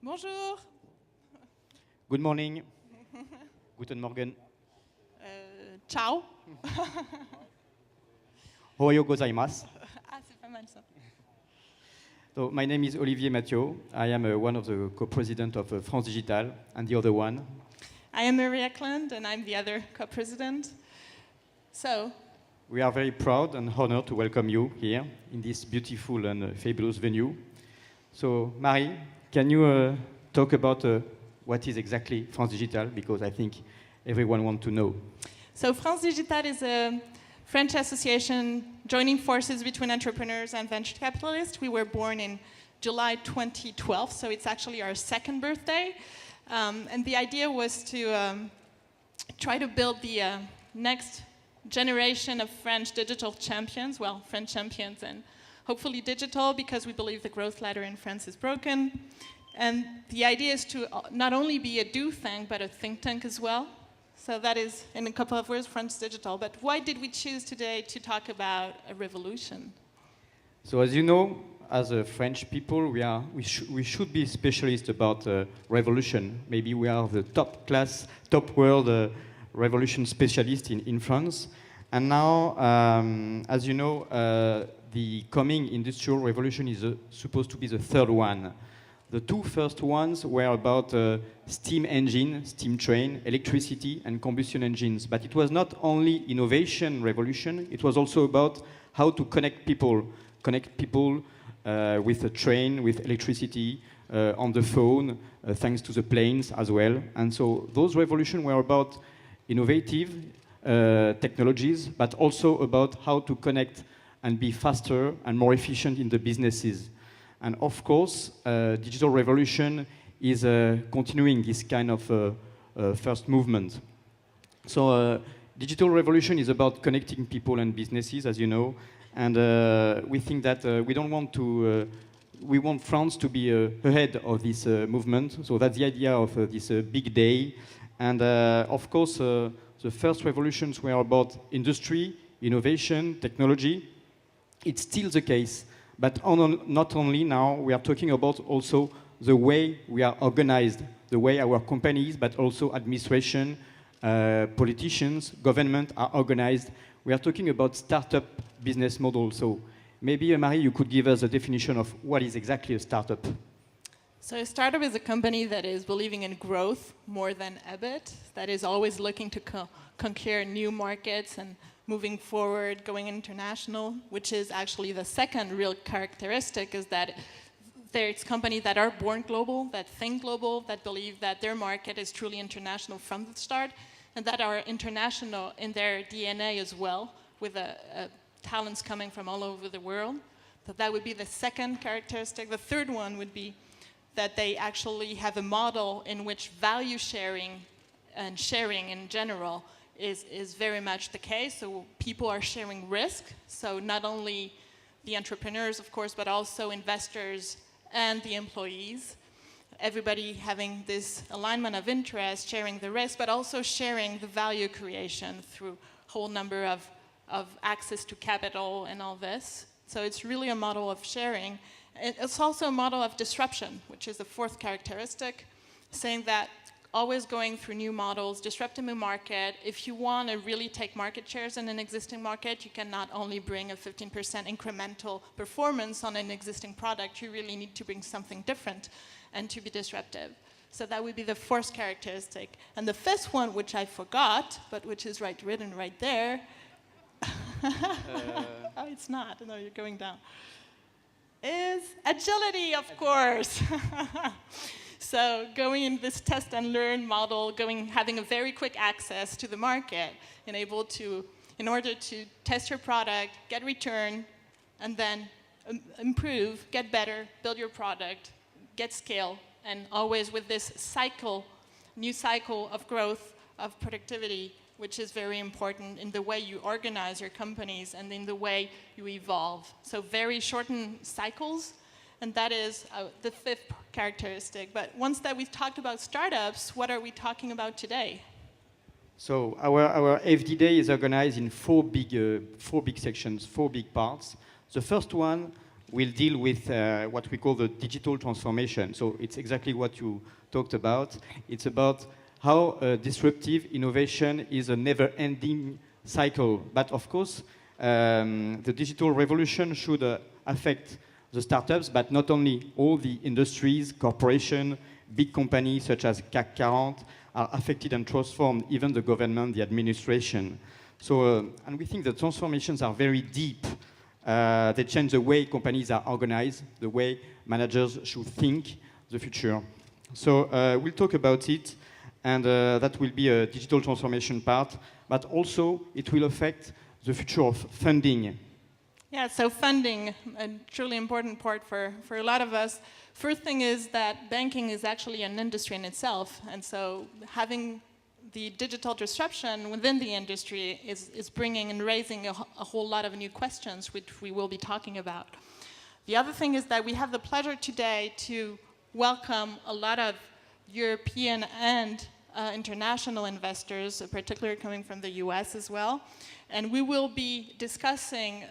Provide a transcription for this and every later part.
Bonjour. Good morning. Guten Morgen. Ciao. Ohayo gozaimasu. Ah, c'est pas mal ça. So my name is Olivier Mathieu. I am one of the co-president of France Digital, and the other one. I am Marie Eklund, and I'm the other co-president. So, We are very proud and honored to welcome you here in this beautiful and fabulous venue. So, Marie, can you talk about what is exactly France Digital? Because I think everyone wants to know. so France Digital is a French association joining forces between entrepreneurs and venture capitalists. We were born in July 2012, so it's actually our second birthday. And the idea was to try to build the next generation of French digital champions, well, French champions and hopefully digital, because we believe the growth ladder in France is broken. And the idea is to not only be a do thing, but a think tank as well. So that is, in a couple of words, France Digital. But why did we choose today to talk about a revolution? So, as you know, as a French people, we should be specialists about revolution. Maybe we are the top class, top world revolution specialist in France. And now, as you know, the coming industrial revolution is supposed to be the third one. The two first ones were about steam engine, steam train, electricity, and combustion engines. But it was not only innovation revolution, it was also about how to connect people with a train, with electricity, on the phone, thanks to the planes as well. And so those revolutions were about innovative technologies, but also about how to connect and be faster and more efficient in the businesses. And of course, digital revolution is continuing this kind of first movement. So digital revolution is about connecting people and businesses, as you know, and we think that we want France to be ahead of this movement. So that's the idea of this big day. And of course, the first revolutions were about industry, innovation, technology. It's still the case, but not only now, we are talking about also the way we are organized, the way our companies, but also administration, politicians, government are organized. We are talking about startup business model. So maybe, Marie, you could give us a definition of what is exactly a startup. So a startup is a company that is believing in growth more than EBIT, that is always looking to conquer new markets and moving forward, going international, which is actually the second real characteristic, is that there's companies that are born global, that think global, that believe that their market is truly international from the start, and that are international in their DNA as well, with talents coming from all over the world. So that would be the second characteristic. The third one would be that they actually have a model in which value sharing and sharing in general is very much the case. So people are sharing risk. So not only the entrepreneurs, of course, but also investors and the employees. Everybody having this alignment of interest, sharing the risk, but also sharing the value creation through a whole number of access to capital and all this. So it's really a model of sharing. It's also a model of disruption, which is the fourth characteristic, saying that always going through new models, disrupting the market. If you want to really take market shares in an existing market, you can not only bring a 15% incremental performance on an existing product, you really need to bring something different and to be disruptive. So that would be the fourth characteristic. And the fifth one, which I forgot, but which is written right there. Oh, it's not. No, you're going down. Is agility, of course. So going in this test and learn model, having a very quick access to the market, and able to, in order to test your product, get return, and then improve, get better, build your product, get scale, and always with this new cycle of growth, of productivity, which is very important in the way you organize your companies and in the way you evolve. So very shortened cycles, and that is the fifth characteristic. But once that we've talked about startups, what are we talking about today? So our FD Day is organized in four big sections, four big parts. The first one will deal with what we call the digital transformation. So it's exactly what you talked about. It's about how disruptive innovation is a never-ending cycle. But of course, the digital revolution should affect the startups, but not only all the industries, corporations, big companies such as CAC 40 are affected and transformed, even the government, the administration. So, and we think the transformations are very deep. They change the way companies are organized, the way managers should think the future. So we'll talk about it, and that will be a digital transformation part, but also it will affect the future of funding. Yeah, so funding, a truly important part for a lot of us. First thing is that banking is actually an industry in itself, and so having the digital disruption within the industry is bringing and raising a whole lot of new questions, which we will be talking about. The other thing is that we have the pleasure today to welcome a lot of European and international investors, particularly coming from the US as well. And we will be discussing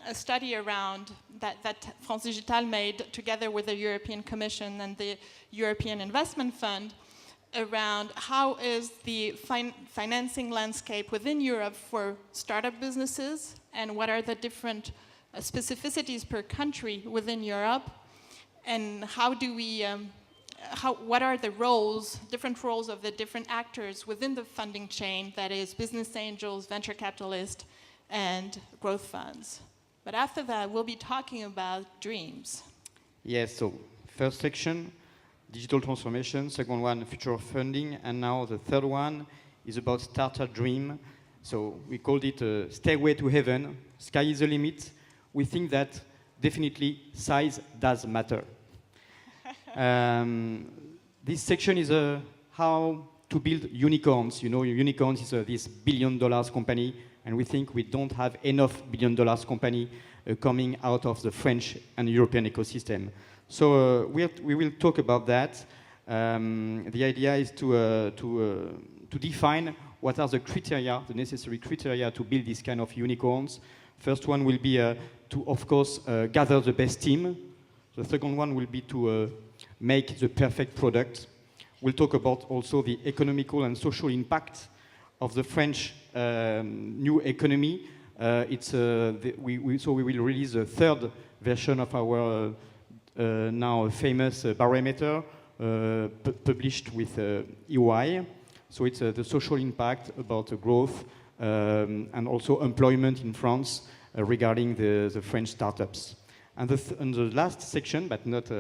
a study around that France Digital made together with the European Commission and the European Investment Fund around how is the financing landscape within Europe for startup businesses and what are the different specificities per country within Europe, and how do we what are the roles, different roles of the different actors within the funding chain, that is business angels, venture capitalists, and growth funds. But after that, we'll be talking about dreams. Yes, so first section, digital transformation, second one, future of funding, and now the third one is about startup dream. So we called it Stairway to Heaven, sky is the limit. We think that definitely size does matter. This section is how to build unicorns. You know, unicorns is this $1 billion company, and we think we don't have enough $1 billion company coming out of the French and European ecosystem. So we will talk about that. The idea is to define what are the criteria, the necessary criteria to build this kind of unicorns. First one will be to, of course, gather the best team. The second one will be to make the perfect product. We'll talk about also the economical and social impact of the French new economy. So we will release the third version of our now famous barometer published with EY. So it's the social impact about growth and also employment in France regarding the French startups. And the last section, but not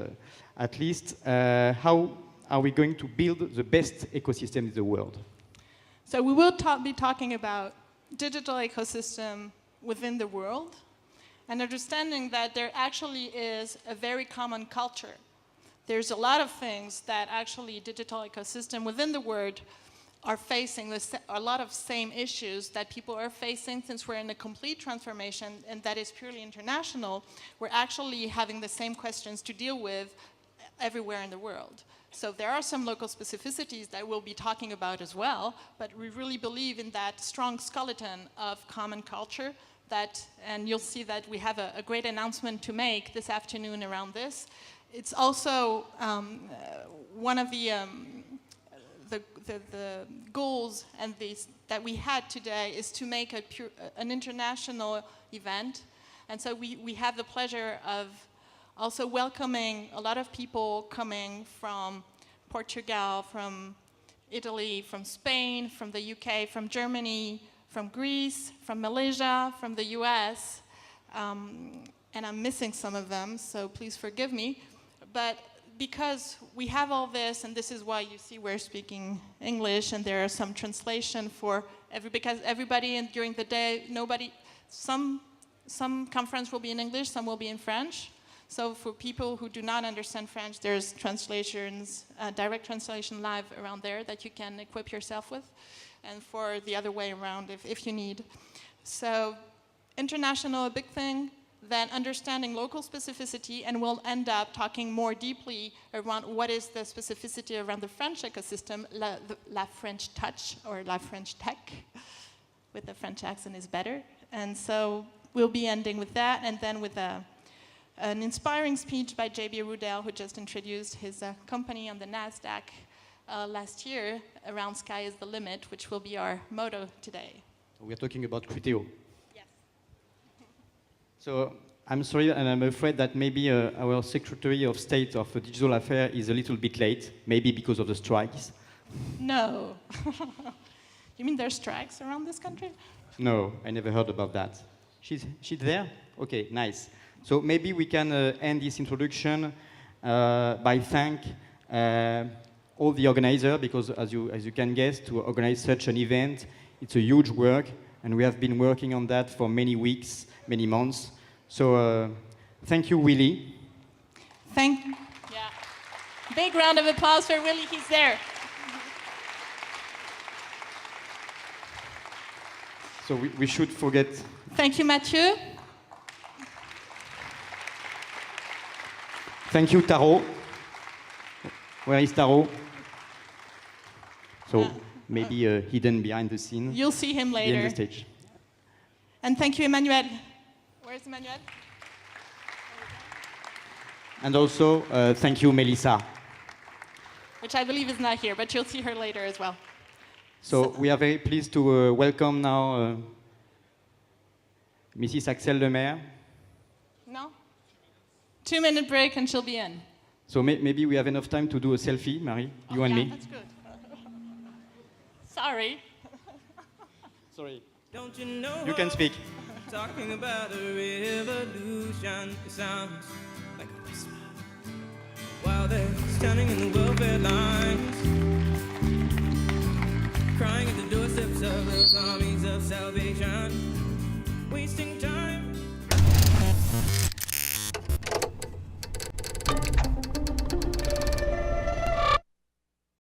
at least, how are we going to build the best ecosystem in the world? So we will be talking about digital ecosystem within the world, and understanding that there actually is a very common culture. There's a lot of things that actually digital ecosystem within the world are facing, a lot of same issues that people are facing. Since we're in a complete transformation and that is purely international, we're actually having the same questions to deal with everywhere in the world. So there are some local specificities that we'll be talking about as well, but we really believe in that strong skeleton of common culture and you'll see that we have a great announcement to make this afternoon around this. It's also one of the goals and that we had today is to make an international event. And so we have the pleasure of also welcoming a lot of people coming from Portugal, from Italy, from Spain, from the UK, from Germany, from Greece, from Malaysia, from the US. And I'm missing some of them, so please forgive me. But because we have all this, and this is why you see we're speaking English, and there are some translation for because everybody, and during the day, some conference will be in English, some will be in French. So for people who do not understand French, there's translations, direct translation live around there that you can equip yourself with, and for the other way around if you need. So international, a big thing. Then understanding local specificity, and we'll end up talking more deeply around what is the specificity around the French ecosystem, la French touch, or la French tech, with the French accent is better. And so we'll be ending with that, and then with an inspiring speech by J.B. Rudell, who just introduced his company on the NASDAQ last year around Sky is the Limit, which will be our motto today. We are talking about Criteo. Yes. So I'm sorry, and I'm afraid that maybe our Secretary of State of Digital Affairs is a little bit late, maybe because of the strikes. No. You mean there's strikes around this country? No, I never heard about that. She's there? Okay, nice. So maybe we can end this introduction by thank all the organizers, because as you can guess, to organize such an event, it's a huge work, and we have been working on that for many weeks, many months. So thank you, Willy. Yeah. Big round of applause for Willy, he's there. So we should forget. Thank you, Mathieu. Thank you, Taro. Where is Taro? So maybe hidden behind the scene. You'll see him later. Behind the stage. And thank you, Emmanuel. Where's Emmanuel? And also, thank you, Melissa. Which I believe is not here, but you'll see her later as well. So we are very pleased to welcome now Mrs. Axel Lemaire. No? 2-minute break and she'll be in. So maybe we have enough time to do a selfie, Marie, you and yeah, me. That's good. Sorry. Sorry. Don't you know You can speak. talking about a revolution? It sounds like a whisper while they're standing in the welfare lines, crying at the doorsteps of those armies of salvation, wasting time.